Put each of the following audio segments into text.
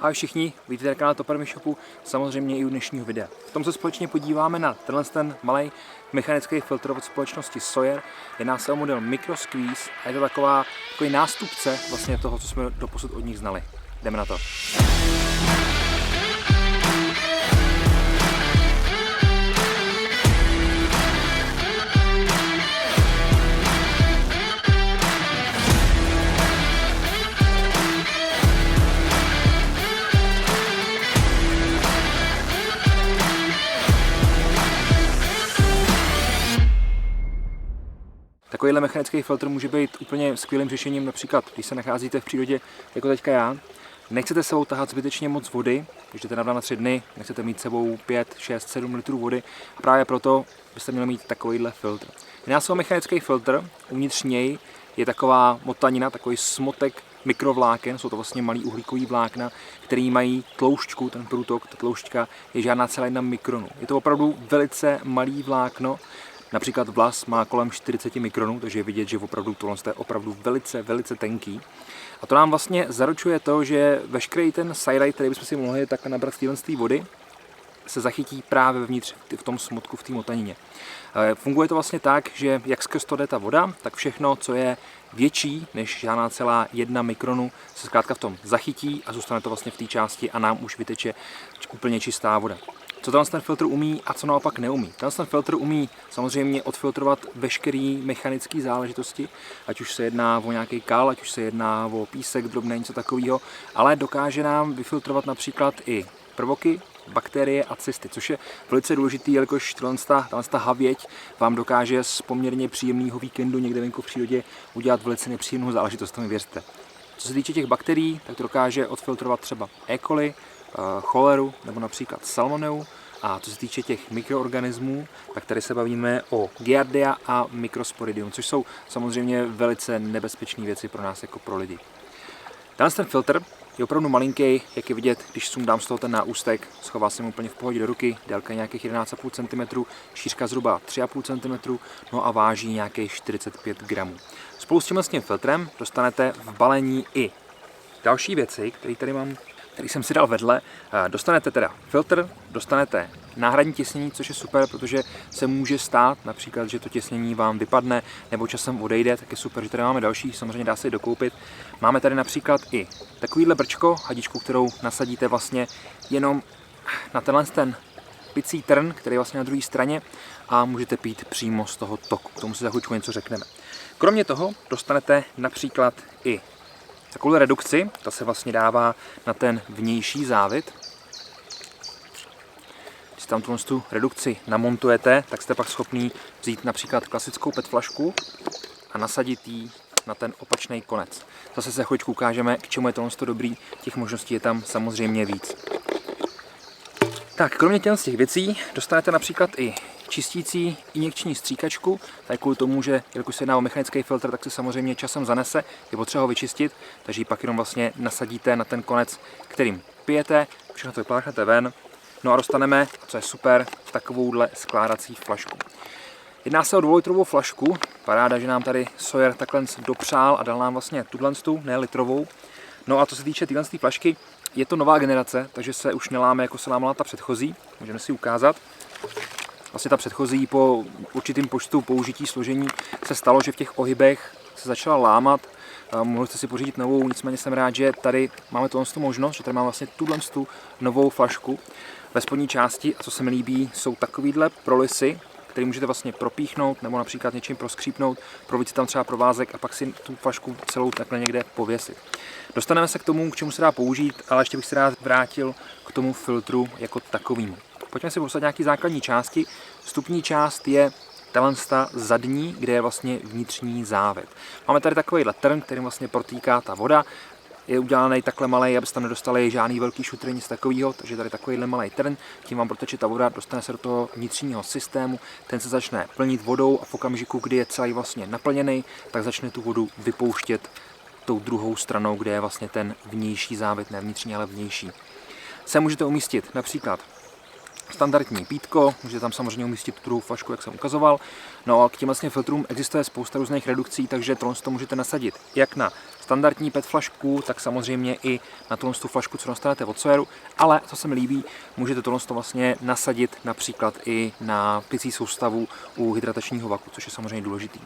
Ahoj všichni, vítejte na kanále Top Army Shopu, samozřejmě i u dnešního videa. V tom se společně podíváme na ten malý mechanický filtr od společnosti Sawyer. Jedná se o model Micro Squeeze a je to takový nástupce vlastně toho, co jsme doposud od nich znali. Jdeme na to. Takovýhle mechanický filtr může být úplně skvělým řešením, například když se nacházíte v přírodě, jako teďka já. Nechcete sebou tahat zbytečně moc vody, když jdete na 3 dny, nechcete mít sebou 5, 6, 7 litrů vody. Právě proto byste měli mít takovýhle filtr. Jedná se o mechanický filtr, uvnitř něj je taková motanina, takový smotek mikrovláken, jsou to vlastně malý uhlíkový vlákna, který mají tloušťku, ten průtok, ta tloušťka je žádná celá 1 mikronu. Je to opravdu velice malý vlákno. Například vlas má kolem 40 mikronů, takže je vidět, že opravdu tohle je opravdu velice tenký. A to nám vlastně zaručuje to, že veškerý ten sajraj, který bychom si mohli takhle nabrat z té vody, se zachytí právě vevnitř v tom smutku, v té motanině. Funguje to vlastně tak, že jak skrz to jde ta voda, tak všechno, co je větší než žádná celá 1 mikronu, se zkrátka v tom zachytí a zůstane to vlastně v té části a nám už vyteče úplně čistá voda. Co ten filtr umí a co naopak neumí? Ten filtr umí samozřejmě odfiltrovat veškeré mechanické záležitosti, ať už se jedná o nějaký kal, ať už se jedná o písek, drobné, něco takového, ale dokáže nám vyfiltrovat například i prvoky, bakterie a cysty, což je velice důležitý, jelikož ta havěť vám dokáže z poměrně příjemného víkendu někde venku v přírodě udělat velice nepříjemnou záležitost, to mi věřte. Co se týče těch bakterií, tak to dokáže odfiltrovat třeba E. coli, choleru nebo například salmonelu. A co se týče těch mikroorganismů, tak tady se bavíme o Giardia a Microsporidium, což jsou samozřejmě velice nebezpečné věci pro nás jako pro lidi. Ten filtr je opravdu malinký, jak je vidět, když sundám z toho ten náústek, schová se mu úplně v pohodě do ruky, délka nějakých 11,5 cm, šířka zhruba 3,5 cm, no a váží nějakých 45 gramů. Spolu s tím filtrem dostanete v balení i další věci, které tady mám, který jsem si dal vedle. Dostanete teda filtr, dostanete náhradní těsnění, což je super, protože se může stát například, že to těsnění vám vypadne nebo časem odejde, tak je super, že tady máme další, samozřejmě dá se ji dokoupit. Máme tady například i takovýhle brčko, hadičku, kterou nasadíte vlastně jenom na ten picí trn, který je vlastně na druhé straně a můžete pít přímo z toho toku. K tomu si za chvíličku něco řekneme. Kromě toho dostanete například i takovou redukci, ta se vlastně dává na ten vnější závit. Když tam tu redukci namontujete, tak jste pak schopný vzít například klasickou PET flašku a nasadit ji na ten opačný konec. Zase se chvíličku ukážeme, k čemu je to dobrý, těch možností je tam samozřejmě víc. Tak, kromě těch věcí dostanete například i čistící injekční stříkačku, tak kvůli tomu, že jelikož se jedná o mechanický filtr, tak se samozřejmě časem zanese, je potřeba ho vyčistit, takže ji pak jenom vlastně nasadíte na ten konec, kterým pijete, všechno to vypláchnete ven, no a dostaneme, co je super, takovouhle skládací flašku. Jedná se o 2litrovou flašku, paráda, že nám tady Sawyer takhle dopřál a dal nám vlastně tuto, ne litrovou. No a co se týče téhle flašky, je to nová generace, takže se už neláme, jako se lámala ta předchozí, můžeme si ukázat. Vlastně ta předchozí po určitým počtu použití složení se stalo, že v těch ohybech se začala lámat. Mohli jste si pořídit novou, nicméně jsem rád, že tady máme tu možnost, že tady mám vlastně tuto novou flašku ve spodní části a co se mi líbí, jsou takovýhle prolisy, který můžete vlastně propíchnout nebo například něčím proskřípnout, provít si tam třeba provázek a pak si tu flašku celou takhle někde pověsit. Dostaneme se k tomu, k čemu se dá použít, ale ještě bych se rád vrátil k tomu filtru jako takovým. Pojďme si popsat nějaké základní části. Vstupní část je ta zadní, kde je vlastně vnitřní závit. Máme tady takovýhle trn, kterým vlastně protýká ta voda. Je udělaný takhle malý, abyste tam nedostali žádný velký šutry, nic takového, takže tady takovýhle malý trn, tím vám proteče ta voda, dostane se do toho vnitřního systému, ten se začne plnit vodou a v okamžiku, kdy je celý vlastně naplněný, tak začne tu vodu vypouštět tou druhou stranou, kde je vlastně ten vnější závit, ne vnitřní, ale vnější. Se můžete umístit například standardní pítko, můžete tam samozřejmě umístit tu druhou flašku, jak jsem ukazoval. No a k těm vlastně filtrům existuje spousta různých redukcí, takže tohle to můžete nasadit jak na standardní PET flašku, tak samozřejmě i na tu flašku, co dostanete od Sawyru, ale co se mi líbí, můžete tohle vlastně nasadit například i na picí soustavu u hydratačního vaku, což je samozřejmě důležitý.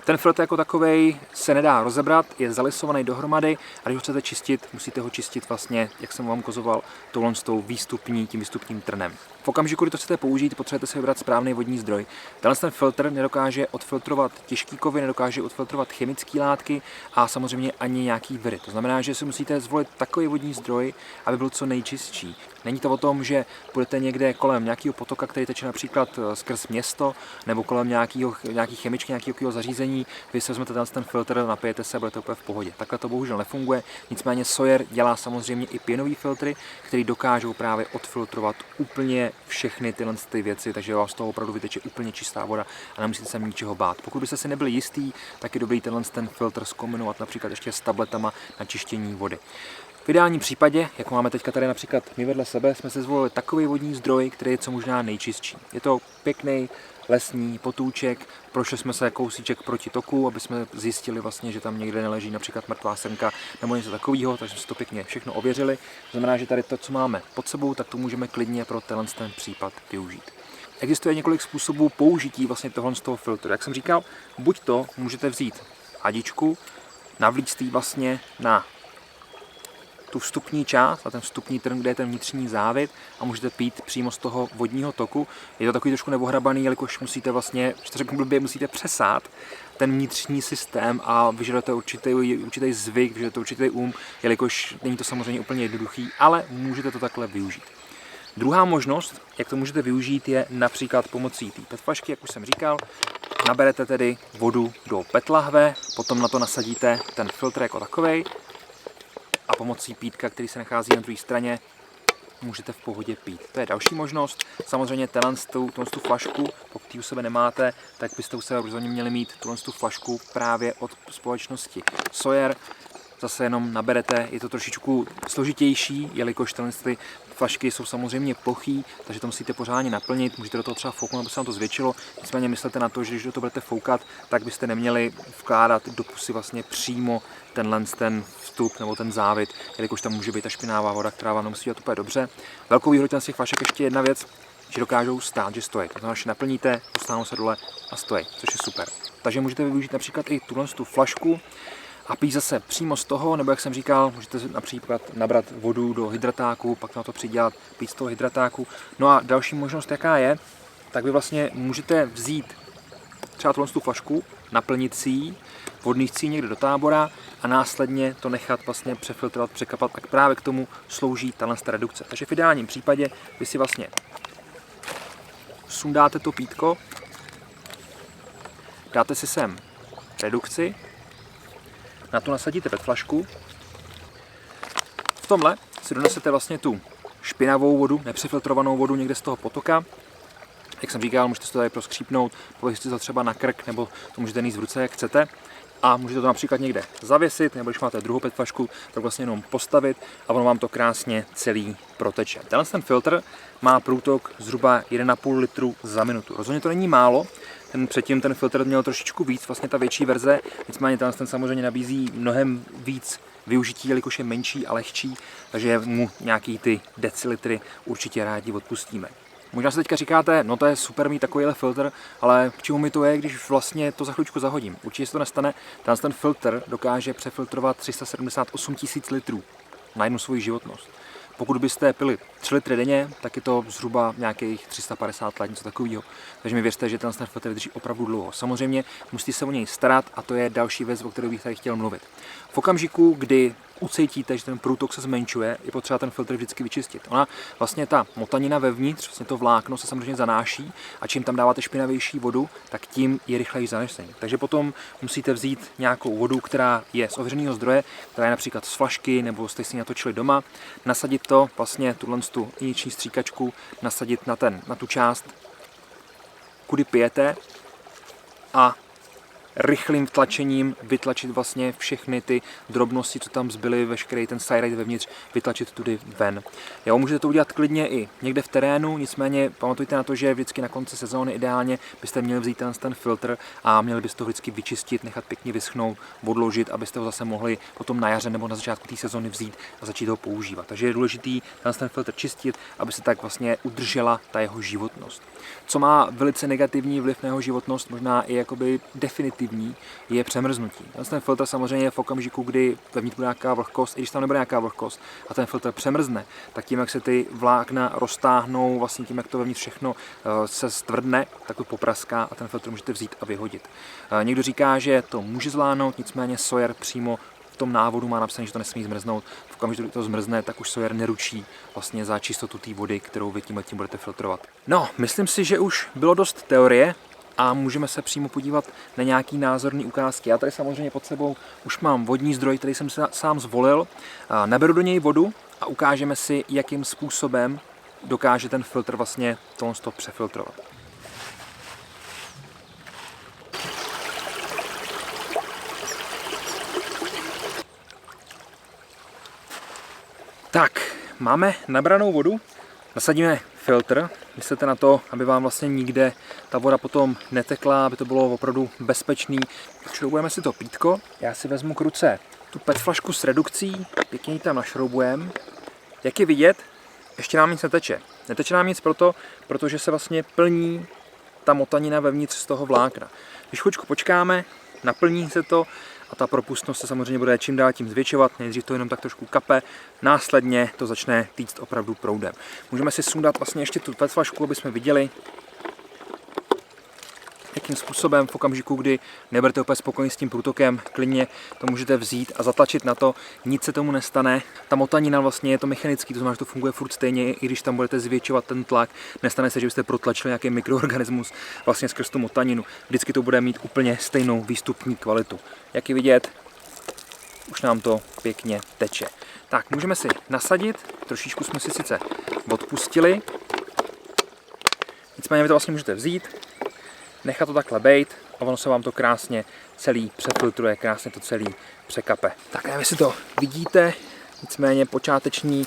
Ten filtr jako takovej se nedá rozebrat, je zalisovaný dohromady a když ho chcete čistit, musíte ho čistit vlastně, jak jsem vám ukazoval, tím výstupním trnem. V okamžiku, kdy to chcete použít, potřebujete si vybrat správný vodní zdroj. Ten filtr nedokáže odfiltrovat těžký kovy, nedokáže odfiltrovat chemické látky a samozřejmě ani nějaký viry. To znamená, že si musíte zvolit takový vodní zdroj, aby byl co nejčistší. Není to o tom, že budete někde kolem nějakého potoka, který teče například skrz město, nebo kolem nějaký chemičky, nějakého zařízení, vy si vezmete ten filtr, napijete se a budete úplně v pohodě. Takhle to bohužel nefunguje. Nicméně Sawyer dělá samozřejmě i pěnové filtry, které dokážou právě odfiltrovat úplně všechny tyhle věci, takže vás z toho opravdu vyteče úplně čistá voda a nemusíte se ničeho bát. Pokud byste si nebyli jistý, tak je dobrý ten filtr zkombinovat například ještě s tabletama na čištění vody. V ideálním případě, jako máme teďka tady například my vedle sebe, jsme si zvolili takový vodní zdroj, který je co možná nejčistší. Je to pěkný lesní potůček, prošli jsme se kousíček proti toku, aby jsme zjistili vlastně, že tam někde neleží například mrtvá srnka nebo něco takového, takže jsme si to pěkně všechno ověřili. To znamená, že tady to, co máme pod sebou, tak to můžeme klidně pro ten případ využít. Existuje několik způsobů použití vlastně tohle z toho filtru. Jak jsem říkal, buď to můžete vzít hadičku, navlíct ji vlastně na tu vstupní část, na ten vstupní trn, kde je ten vnitřní závit a můžete pít přímo z toho vodního toku. Je to takový trošku neohrabaný, jelikož musíte vlastně, že to řeknu blbě, musíte přesát ten vnitřní systém a vyžadujete určitý zvyk, vyžadujete určitý jelikož není to samozřejmě úplně jednoduchý, ale můžete to takhle využít. Druhá možnost, jak to můžete využít, je například pomocí té PET flašky, jak už jsem říkal. Naberete tedy vodu do PET lahve, potom na to nasadíte ten filtr jako takovej a pomocí pítka, který se nachází na druhé straně, můžete v pohodě pít. To je další možnost. Samozřejmě tu flašku, pokud ji u sebe nemáte, tak byste u sebe rozhodně měli mít tu flašku právě od společnosti Sawyer. Zase jenom naberete, je to trošičku složitější, jelikož ty flašky jsou samozřejmě plochý, takže to musíte pořádně naplnit, můžete do toho třeba fouknout, aby se vám to zvětšilo, nicméně myslete na to, že když do toho budete foukat, tak byste neměli vkládat do pusy vlastně přímo ten vstup nebo ten závit, jelikož tam může být ta špinavá voda, která vám nemusí dělat úplně dobře. Velkou výhodou těch flašek ještě jedna věc, že dokážou stát, že stojí. To znamená, že naplníte, dostanou se dole a stojí, což je super. Takže můžete využít například i tu flašku a pít zase přímo z toho, nebo jak jsem říkal, můžete například nabrat vodu do hydratáku, pak na to přidělat, pít z toho hydratáku. No a další možnost, jaká je, tak vy vlastně můžete vzít třeba tu flašku, naplnit si ji, vodných si někde do tábora a následně to nechat vlastně přefiltrovat, překapat a právě k tomu slouží tahle redukce. Takže v ideálním případě vy si vlastně sundáte to pítko, dáte si sem redukci, na to nasadíte PET flašku. V tomhle si donesete vlastně tu špinavou vodu, nepřefiltrovanou vodu někde z toho potoka. Jak jsem říkal, můžete si to tady proskřípnout, pověsit to třeba na krk, nebo to můžete nést v ruce, jak chcete. A můžete to například někde zavěsit, nebo když máte druhou PET flašku, tak vlastně jenom postavit a ono vám to krásně celý proteče. Ten filtr má průtok zhruba 1,5 litru za minutu. Rozhodně to není málo, předtím ten filtr měl trošičku víc, vlastně ta větší verze, nicméně ten samozřejmě nabízí mnohem víc využití, jelikož je menší a lehčí, takže mu nějaký ty decilitry určitě rádi odpustíme. Možná si teďka říkáte, no to je super mít takovýhle filtr, ale k čemu mi to je, když vlastně to za chvíličku zahodím? Určitě se to nestane, ten filtr dokáže přefiltrovat 378 000 litrů na jednu svoji životnost. Pokud byste pili 3 litry denně, tak je to zhruba nějakých 350 let, něco takového. Takže mi věřte, že ten filtr vydrží opravdu dlouho. Samozřejmě musíte se o něj starat a to je další věc, o které bych tady chtěl mluvit. V okamžiku, kdy ucítíte, že ten průtok se zmenšuje, je potřeba ten filtr vždycky vyčistit. Ona vlastně ta motanina vevnitř, vlastně to vlákno se samozřejmě zanáší a čím tam dáváte špinavější vodu, tak tím je rychleji zanesení. Takže potom musíte vzít nějakou vodu, která je z ověřeného zdroje, která je například z flašky nebo jste si natočili doma, nasadit to vlastně tu injekční stříkačku, nasadit na tu část, kudy pijete a rychlým tlačením vytlačit vlastně všechny ty drobnosti, co tam zbyly, veškerý ten side vevnitř, vytlačit tudy ven. Jo, můžete to udělat klidně i někde v terénu, nicméně pamatujte na to, že vždycky na konci sezóny ideálně byste měli vzít ten filtr a měli byste ho vždycky vyčistit, nechat pěkně vyschnout, odložit, abyste ho zase mohli potom na jaře nebo na začátku té sezóny vzít a začít ho používat. Takže je důležitý ten filtr čistit, aby se tak vlastně udržela ta jeho životnost. Co má velice negativní vliv na jeho životnost, možná i jakoby definitivní, je přemrznutí. Ten filtr samozřejmě je v okamžiku, kdy vevnitř bude nějaká vlhkost, i když tam nebude nějaká vlhkost a ten filtr přemrzne, tak tím, jak se ty vlákna roztáhnou, vlastně tím, jak to vevnitř všechno se stvrdne, tak to popraská a ten filtr můžete vzít a vyhodit. Někdo říká, že to může zvládnout, nicméně Sawyer přímo v tom návodu má napsané, že to nesmí zmrznout. V okamžiku, kdy to zmrzne, tak už Sawyer neručí vlastně za čistotu té vody, kterou vy tím budete filtrovat. No, myslím si, že už bylo dost teorie a můžeme se přímo podívat na nějaký názorný ukázky. Já tady samozřejmě pod sebou už mám vodní zdroj, který jsem si sám zvolil. Naberu do něj vodu a ukážeme si, jakým způsobem dokáže ten filtr vlastně tohle přefiltrovat. Tak, máme nabranou vodu, nasadíme filtr, myslete na to, aby vám vlastně nikde ta voda potom netekla, aby to bylo opravdu bezpečný. Šroubujeme si to pítko, já si vezmu k ruce tu PET flašku s redukcí, pěkně ji tam našroubujeme. Jak je vidět, ještě nám nic neteče. Neteče nám nic protože se vlastně plní ta motanina vevnitř z toho vlákna. Když chvíličku počkáme, naplní se to a ta propustnost se samozřejmě bude čím dál tím zvětšovat. Nejdřív to jenom tak trošku kape, následně to začne týct opravdu proudem. Můžeme si sundat vlastně ještě tu PET flašku, aby jsme viděli, jakým způsobem v okamžiku, kdy nebudete úplně spokojení s tím průtokem, klidně to můžete vzít a zatlačit na to, nic se tomu nestane. Ta motanina vlastně je to mechanický, to znamená, že to funguje furt stejně, i když tam budete zvětšovat ten tlak, nestane se, že byste protlačili nějaký mikroorganismus vlastně skrz tu motaninu. Vždycky to bude mít úplně stejnou výstupní kvalitu. Jak je vidět, už nám to pěkně teče. Tak, můžeme si nasadit, trošičku jsme si sice odpustili, nicméně vy to vlastně můžete vzít, nechat to takhle bejt a ono se vám to krásně celý přefiltruje, krásně to celý překape. Tak nevím, jestli to vidíte, nicméně počáteční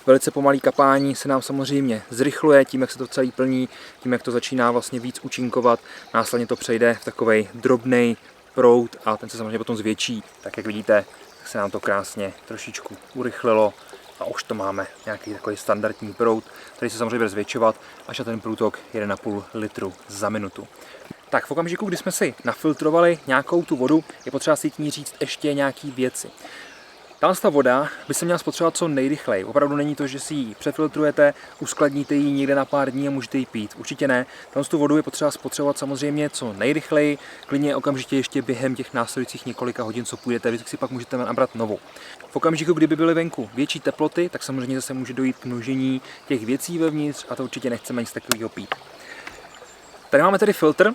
velice pomalý kapání se nám samozřejmě zrychluje tím, jak se to celý plní, tím, jak to začíná vlastně víc účinkovat, následně to přejde v takovej drobnej proud a ten se samozřejmě potom zvětší. Tak jak vidíte, tak se nám to krásně trošičku urychlilo a už to máme nějaký takový standardní proud, který se samozřejmě bude zvětšovat až na ten průtok 1,5 litru za minutu. Tak v okamžiku, kdy jsme si nafiltrovali nějakou tu vodu, je potřeba si k ní říct ještě nějaké věci. Ta voda by se měla spotřebovat co nejrychleji. Opravdu není to, že si ji přefiltrujete, uskladníte ji někde na pár dní a můžete ji pít. Určitě ne. Tu vodu je potřeba spotřebovat samozřejmě co nejrychleji, klidně okamžitě ještě během těch následujících několika hodin, co půjdete, vždycky si pak můžete nabrat novou. V okamžiku, kdyby byly venku větší teploty, tak samozřejmě zase může dojít k množení těch věcí vevnitř a to určitě nechceme nic takového pít. Tady máme tedy filtr,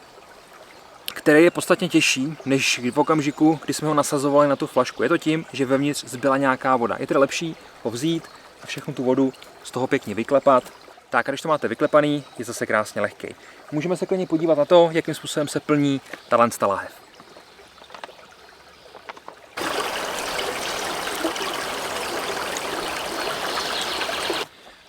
který je podstatně těžší, než v okamžiku, kdy jsme ho nasazovali na tu flašku. Je to tím, že vevnitř zbyla nějaká voda. Je tedy lepší ho vzít a všechnu tu vodu z toho pěkně vyklepat. Tak a když to máte vyklepaný, je zase krásně lehký. Můžeme se klidně podívat na to, jakým způsobem se plní ta lahev.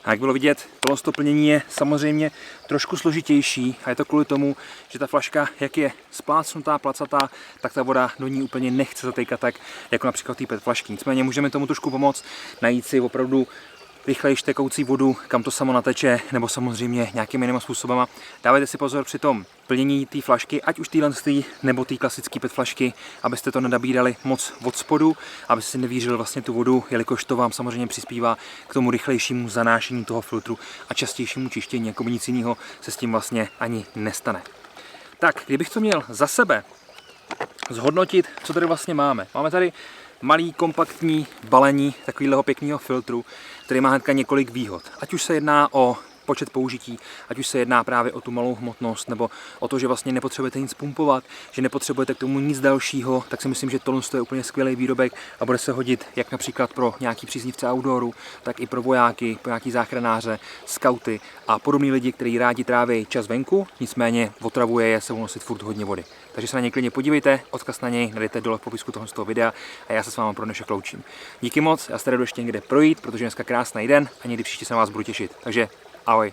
A jak bylo vidět, tohle plnění je samozřejmě trošku složitější a je to kvůli tomu, že ta flaška, jak je splácnutá, placatá, tak ta voda do ní úplně nechce zatejkat tak, jako například té PET flašky. Nicméně můžeme tomu trošku pomoct, najít si opravdu rychleji tekoucí vodu, kam to samo nateče, nebo samozřejmě nějakými jinými způsobama. Dávajte si pozor při tom plnění té flašky, ať už téhle nebo té klasické PET flašky, abyste to nenabírali moc od spodu, aby si nevířil vlastně tu vodu, jelikož to vám samozřejmě přispívá k tomu rychlejšímu zanášení toho filtru a častějšímu čištění, jako by nic jiného se s tím vlastně ani nestane. Tak, kdybych to měl za sebe zhodnotit, co tady vlastně máme. Máme tady malý kompaktní balení takového pěkného filtru, který má hnedka několik výhod. Ať už se jedná o počet použití, ať už se jedná právě o tu malou hmotnost, nebo o to, že vlastně nepotřebujete nic pumpovat, že nepotřebujete k tomu nic dalšího, tak si myslím, že tohle je úplně skvělý výrobek a bude se hodit jak například pro nějaký příznivce outdooru, tak i pro vojáky, pro nějaký záchranáře, skauty a podobní lidi, kteří rádi tráví čas venku, nicméně otravuje je sebou nosit furt hodně vody. Takže se na něj klidně podívejte, odkaz na něj najdete dole v popisku toho videa a já se s vámi pro dnešek loučím. Díky moc, já se tady jdu ještě někde projít, protože dneska krásný den a někdy příště se na vás budu těšit. Takže ahoj.